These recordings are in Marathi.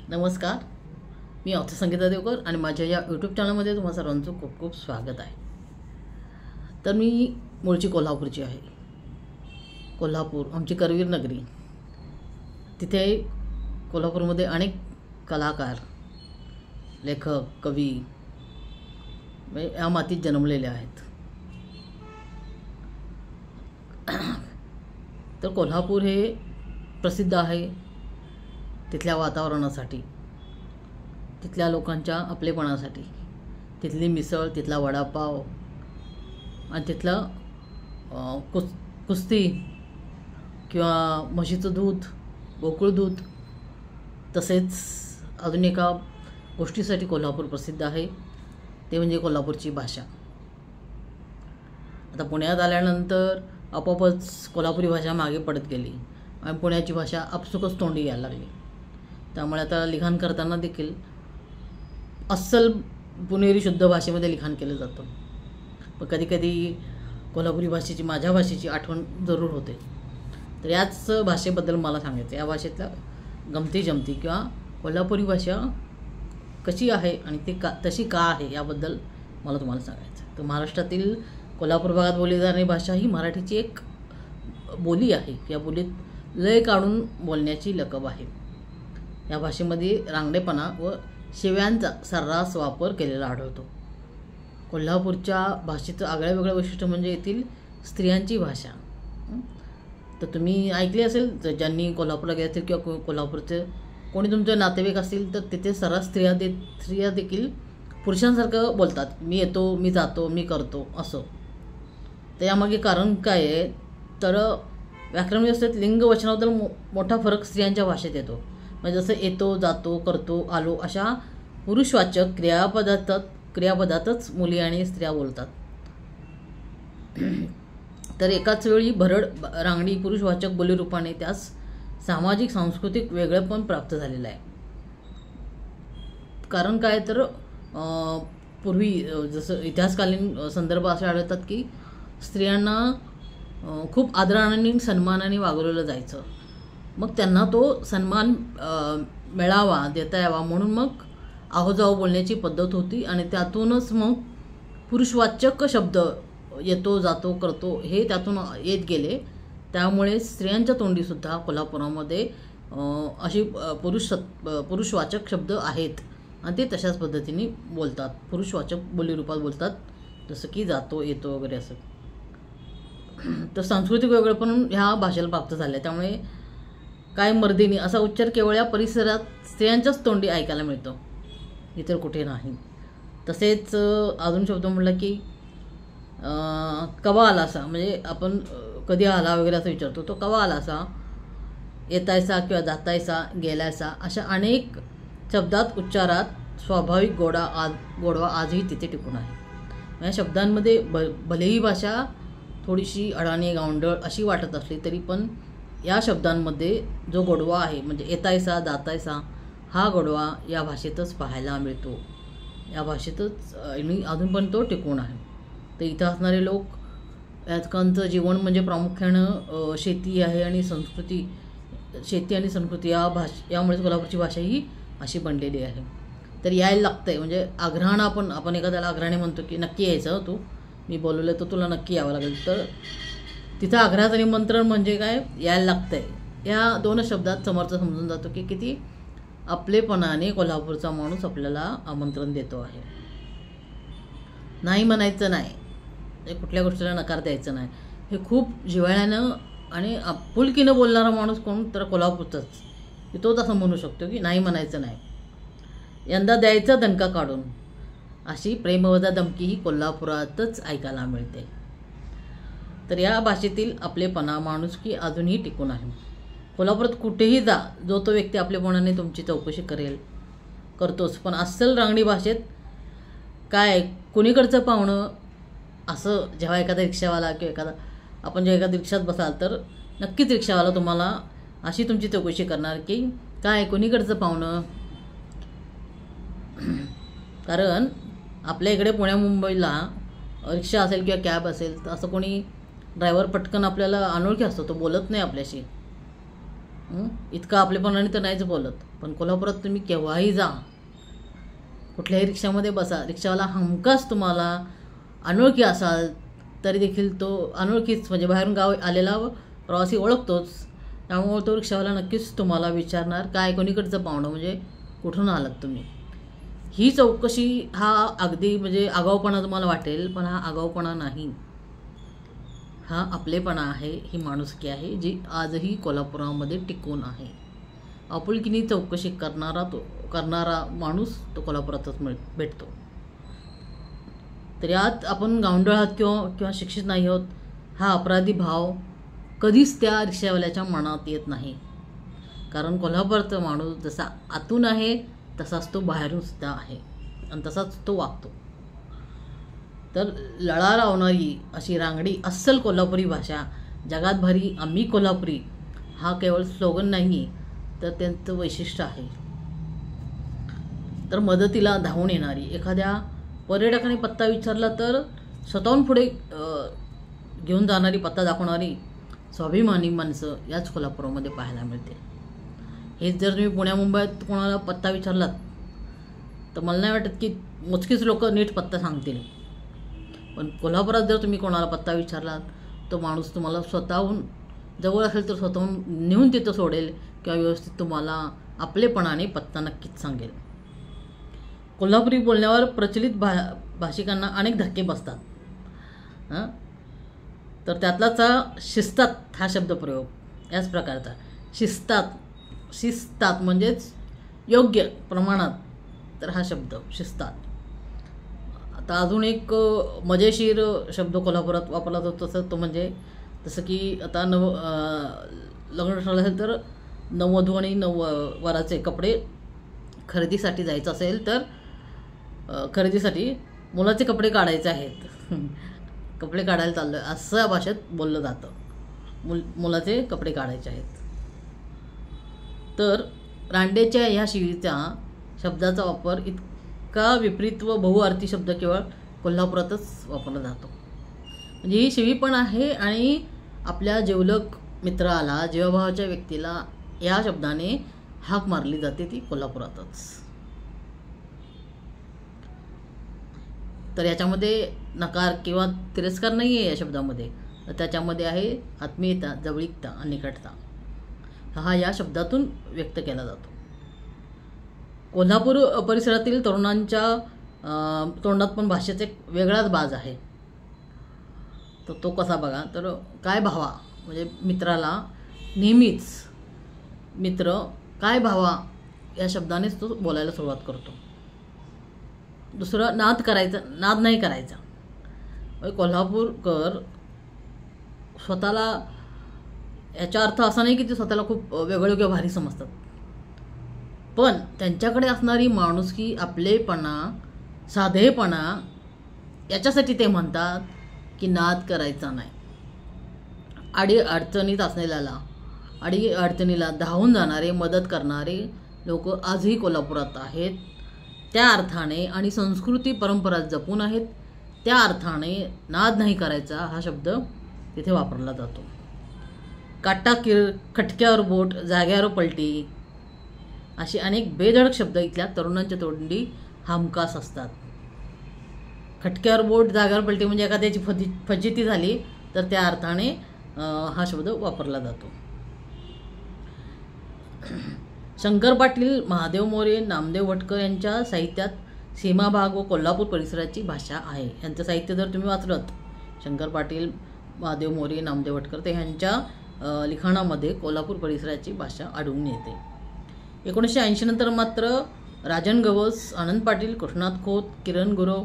नमस्कार, मी ऑथर संगीता देवकर आणि माझ्या या यूट्यूब चॅनलमध्ये तुम्हा सर्वांचं खूप खूप स्वागत आहे. तर मी मूळची कोल्हापूरची आहे. कोल्हापूर आमची करवीर नगरी. तिथे कोल्हापूरमध्ये अनेक कलाकार, लेखक, कवी या मातीत जन्मलेले आहेत. तर कोल्हापूर हे प्रसिद्ध आहे तिथल्या वातावरणासाठी, तिथल्या लोकांच्या आपलेपणासाठी. तिथली मिसळ, तिथला वडापाव आणि तिथलं कुस्ती किंवा म्हशीचं दूध, गोकुळ दूध. तसेच अजून एका गोष्टीसाठी कोल्हापूर प्रसिद्ध आहे, ते म्हणजे कोल्हापूरची भाषा. आता पुण्यात आल्यानंतर आपोआपच कोल्हापुरी भाषा मागे पडत गेली आणि पुण्याची भाषा आपसुकच तोंडी यायला लागली. त्यामुळे आता लिखाण करताना देखील अस्सल पुणेरी शुद्ध भाषेमध्ये लिखाण केलं जातं. पण कधीकधी कोल्हापुरी भाषेची, माझ्या भाषेची आठवण जरूर होते. तर याच भाषेबद्दल मला सांगायचं, या भाषेतल्या गमती जमती किंवा कोल्हापुरी भाषा कशी आहे आणि ते तशी का आहे याबद्दल मला तुम्हाला सांगायचं. तर महाराष्ट्रातील कोल्हापूर भागात बोलली जाणारी भाषा ही मराठीची एक बोली आहे. या बोलीत लय काढून बोलण्याची लकब आहे. या भाषेमध्ये रांगडेपणा व शिव्यांचा सर्रास वापर केलेला आढळतो. कोल्हापूरच्या भाषेचं आगळं वेगळं वैशिष्ट्य म्हणजे येथील स्त्रियांची भाषा. तर तुम्ही ऐकली असेल, ज्यांनी कोल्हापूरला गेले असेल किंवा कोल्हापूरचे कोणी तुमचे नातेवाईक असतील, तर तिथे सर्रास स्त्रिया देखील पुरुषांसारखं बोलतात. मी येतो, मी जातो, मी करतो असं. तर यामागे कारण काय आहे, तर व्याकरण व्यवस्थेत लिंग वचनाबद्दल मोठा फरक स्त्रियांच्या भाषेत येतो. म्हणजे जसं येतो, जातो, करतो, आलो अशा पुरुषवाचक क्रियापदातच मुली आणि स्त्रिया बोलतात. तर एकाच वेळी भरड रांगडी पुरुषवाचक बोलीरूपाने त्यास सामाजिक सांस्कृतिक वेगळेपण प्राप्त झालेलं आहे. कारण काय, तर पूर्वी जसं इतिहासकालीन संदर्भ असे आढळतात की स्त्रियांना खूप आदराने सन्मानाने वागवलं जायचं. मग त्यांना तो सन्मान मिळावा, देता यावा म्हणून मग आहोजाहो बोलण्याची पद्धत होती आणि त्यातूनच मग पुरुषवाचक शब्द येतो, जातो, करतो हे त्यातून येत गेले. त्यामुळे स्त्रियांच्या तोंडीसुद्धा कोल्हापुरामध्ये अशी पुरुषवाचक शब्द आहेत आणि ते तशाच पद्धतीने बोलतात, पुरुषवाचक बोलीरूपात बोलतात, जसं की जातो, येतो वगैरे असं. तर सांस्कृतिक वेगळेपण ह्या भाषेला प्राप्त झालं आहे. त्यामुळे काय मर्दिनी असा उच्चार केवळ या परिसरात स्त्रियांच्याच तोंडी ऐकायला मिळतो, इतर कुठे नाही. तसेच अजून शब्द म्हटलं की कवा आलासा, म्हणजे आपण कधी आला वगैरे असं विचारतो, तो कवा आलासा, येतायसा किंवा जातायसा, गेलायसा अशा अनेक शब्दात उच्चारात स्वाभाविक गोडवा आजही तिथे टिकून आहे. या शब्दांमध्ये भलेही भाषा थोडीशी अडाणी गावंढळ अशी वाटत असली तरी पण या शब्दांमध्ये जो गोडवा आहे, म्हणजे येतायसा, जातायसा हा गोडवा या भाषेतच पाहायला मिळतो. या भाषेतच अजून पण तो टिकून आहे. तर इथं असणारे लोक, याचकांचं जीवन म्हणजे प्रामुख्यानं शेती आहे आणि संस्कृती, शेती आणि संस्कृती यामुळेच कोल्हापूरची भाषा ही अशी बनलेली आहे. तर यायला लागतं आहे, म्हणजे आग्रहानं आपण एखाद्याला आग्रहाने म्हणतो की नक्की यायचं, तू मी बोलवलं तर तुला नक्की यावं लागेल. तर तिथं आग्रहाचं निमंत्रण म्हणजे काय, यायला लागतं आहे. या दोन शब्दात समोरचा समजून जातो की किती आपलेपणाने कोल्हापूरचा माणूस आपल्याला आमंत्रण देतो आहे. नाही म्हणायचं नाही, कुठल्या गोष्टीला नकार द्यायचं नाही. हे खूप जिव्हाळ्यानं आणि आपुलकीनं बोलणारा माणूस कोण, तर कोल्हापूरचाच. तोच असं म्हणू शकतो की नाही म्हणायचं नाही, यंदा द्यायचा दणका काढून, अशी प्रेमवजा धमकी ही कोल्हापुरातच ऐकायला मिळते. तर या भाषेतील आपलेपणा, माणुसकी अजूनही टिकून आहे. कोल्हापुरात कुठेही जा, जो तो व्यक्ती आपलेपणाने तुमची चौकशी करतोच. पण अस्सल रांगडी भाषेत काय, कुणीकडचं पाहुणं असं जेव्हा एखादा रिक्षावाला किंवा आपण जेव्हा एखाद्या रिक्षात बसाल तर नक्कीच रिक्षावाला तुम्हाला अशी तुमची चौकशी करणार की काय, कुणीकडचं पाहुणं. कारण आपल्या इकडे पुण्या मुंबईला रिक्षा असेल किंवा कॅब असेल तर असं कोणी ड्रायव्हर पटकन आपल्याला अनोळखी असतो, तो बोलत नाही आपल्याशी. इतकं आपलेपणाने तर नाहीच बोलत, पण कोल्हापुरात तुम्ही केव्हाही जा, कुठल्याही रिक्षामध्ये बसा, रिक्षावाला हमखास तुम्हाला अनोळखी असाल तरी देखील तो अनोळखीच म्हणजे बाहेरून गाव आलेला प्रवासी ओळखतोच, त्यामुळे तो रिक्षावाला नक्कीच तुम्हाला विचारणार काय कोणीकडचं पाहुणं म्हणजे कुठून आलात तुम्ही. ही चौकशी हा अगदी म्हणजे आगाऊपणा तुम्हाला वाटेल, पण हा आगाऊपणा नाही, हा आपलेपणा आहे, ही माणुसकी आहे जी आजही कोल्हापुरामध्ये टिकून आहे. आपुलकीने चौकशी करणारा माणूस तो कोल्हापुरातच भेटतो. तर यात आपण गावंढळ आहात किंवा शिक्षित नाही आहोत हा अपराधी भाव कधीच त्या रिक्षावाल्याच्या मनात येत नाही, कारण कोल्हापुराचा माणूस जसा आतून आहे तसाच तो बाहेरून सुद्धा आहे आणि तसाच तो वागतो. तर लळा लावणारी अशी रांगडी अस्सल कोल्हापुरी भाषा, जगात भरी आम्ही कोल्हापुरी, हा केवळ स्लोगन नाही तर त्यांचं वैशिष्ट्य आहे. तर मदतीला धावून येणारी, एखाद्या पर्यटकाने पत्ता विचारला तर स्वतःहून पुढे घेऊन जाणारी, पत्ता दाखवणारी स्वाभिमानी माणसं याच कोल्हापुरामध्ये पाहायला मिळते. हेच जर तुम्ही पुण्या मुंबईत कोणाला पत्ता विचारलात तर मला नाही वाटत की मोजकीच लोक नीट पत्ता सांगतील, पण कोल्हापुरात जर तुम्ही कोणाला पत्ता विचारलात तो माणूस तुम्हाला स्वतःहून, जवळ असेल तर स्वतःहून नेऊन तिथं सोडेल किंवा व्यवस्थित तुम्हाला आपलेपणाने पत्ता नक्कीच सांगेल. कोल्हापुरी बोलण्यावर प्रचलित भाषिकांना अनेक धक्के बसतात. तर त्यातलाच शिस्तात हा शब्दप्रयोग याच प्रकारचा. शिस्तात म्हणजेच योग्य प्रमाणात, तर हा शब्द शिस्तात. आता अजून एक मजेशीर शब्द कोल्हापुरात वापरला जातो तसं तो म्हणजे जसं की आता लग्न ठरलं असेल तर नववधू आणि नववराचे कपडे खरेदीसाठी जायचं असेल तर खरेदीसाठी मुलाचे कपडे काढायचे आहेत, कपडे काढायला चाललो आहे असं भाषेत बोललं जातं. मुलाचे कपडे काढायचे आहेत. तर रांडेच्या ह्या शिवीचा शब्दाचा वापर इतका विपरीत व बहुअर्थी शब्द केवळ कोल्हापुरातच वापरला जातो. म्हणजे ही शिवी पण आहे आणि आपल्या जिवलग मित्राला, जीवाभावाच्या व्यक्तीला या शब्दाने हाक मारली जाते ती कोल्हापुरातच. तर याच्यामध्ये नकार किंवा तिरस्कार नाही आहे या शब्दामध्ये, तर त्याच्यामध्ये आहे आत्मीयता, जवळीकता आणि निकटता, हा या शब्दातून व्यक्त केला जातो. कोल्हापूर परिसरातील तरुणांच्या तोंडात पण भाषेचा एक वेगळाच बाज आहे. तर तो कसा बघा, तर काय भावा म्हणजे मित्राला नेहमीच मित्र काय भावा या शब्दानेच तो बोलायला सुरुवात करतो. दुसरं नाद नाही करायचा. कोल्हापूरकर स्वतःला, याचा अर्थ असा नाही की ते स्वतःला खूप वेगळं किंवा भारी समजतात, पण त्यांच्याकडे असणारी माणुसकी, आपलेपणा, साधेपणा याच्यासाठी ते म्हणतात की नाद करायचा नाही. अडीअडचणीला धावून जाणारे, मदत करणारे लोक आजही कोल्हापुरात आहेत. त्या अर्थाने आणि संस्कृती परंपरा जपून आहेत, त्या अर्थाने नाद नाही करायचा हा शब्द तिथे वापरला जातो. खटक्यावर बोट, जाग्यावर पलटी अशी अनेक बेधडक शब्द इथल्या तरुणांच्या तोंडी हमखास असतात. खटक्यावर बोट, जाग्यावर पलटी म्हणजे एखाद्याची फजिती झाली तर त्या अर्थाने हा शब्द वापरला जातो. शंकर पाटील, महादेव मोरे, नामदेव भटकर यांच्या साहित्यात सीमाभाग व कोल्हापूर परिसराची भाषा आहे. यांचं साहित्य जर तुम्ही वाचलं, शंकर पाटील, महादेव मोरे, नामदेव भटकर, ते ह्यांच्या लिखाणामध्ये कोल्हापूर परिसराची भाषा आढळून येते. 1980 नंतर मात्र राजन गवस, आनंद पाटील, कृष्णात खोत, किरण गुरव,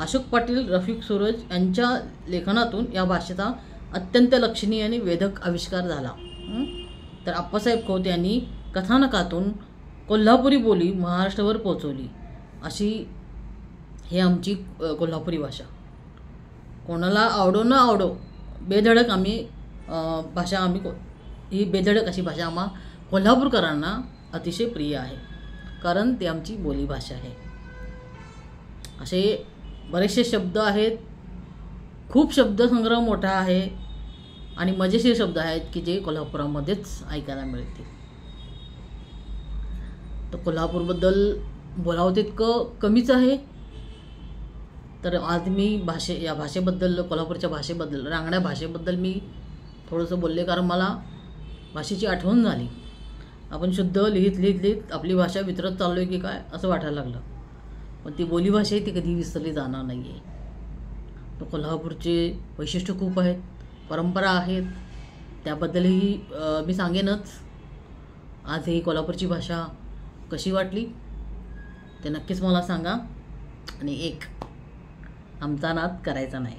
अशोक पाटील, रफिक सूरज यांच्या लेखनातून या भाषेचा अत्यंत लक्षणीय आणि वेधक आविष्कार झाला. तर आप्पासाहेब खोत यांनी कथानकातून कोल्हापुरी बोली महाराष्ट्रावर पोचवली. अशी हे आमची कोल्हापुरी भाषा. कोणाला आवडो न आवडो, बेधडक ही बेधडक अशी भाषा आम्हा कोल्हापूरकरांना अतिशय प्रिय आहे, कारण ती आमची बोलीभाषा आहे. असे बरेचसे शब्द आहेत, खूप शब्दसंग्रह मोठा आहे आणि मजेशीर शब्द आहेत की जे कोल्हापुरामध्येच ऐकायला मिळतील. तर कोल्हापूरबद्दल बोलावं तितकं कमीच आहे. तर आज मी या भाषेबद्दल, कोल्हापूरच्या भाषेबद्दल, रांगड्या भाषेबद्दल मी थोडंसं बोलले, कारण मला भाषेची आठवण झाली. आपण शुद्ध लिहित आपली भाषा विसरत चाललो आहे की काय असं वाटायला लागलं. पण ती बोलीभाषा ती कधी विसरली जाणार नाही आहे. तर कोल्हापूरचे वैशिष्ट्य खूप आहेत, परंपरा आहेत, त्याबद्दलही मी सांगेनच. आज ही कोल्हापूरची भाषा कशी वाटली ते नक्कीच मला सांगा. आणि एक आमचा नाद करायचा नाही.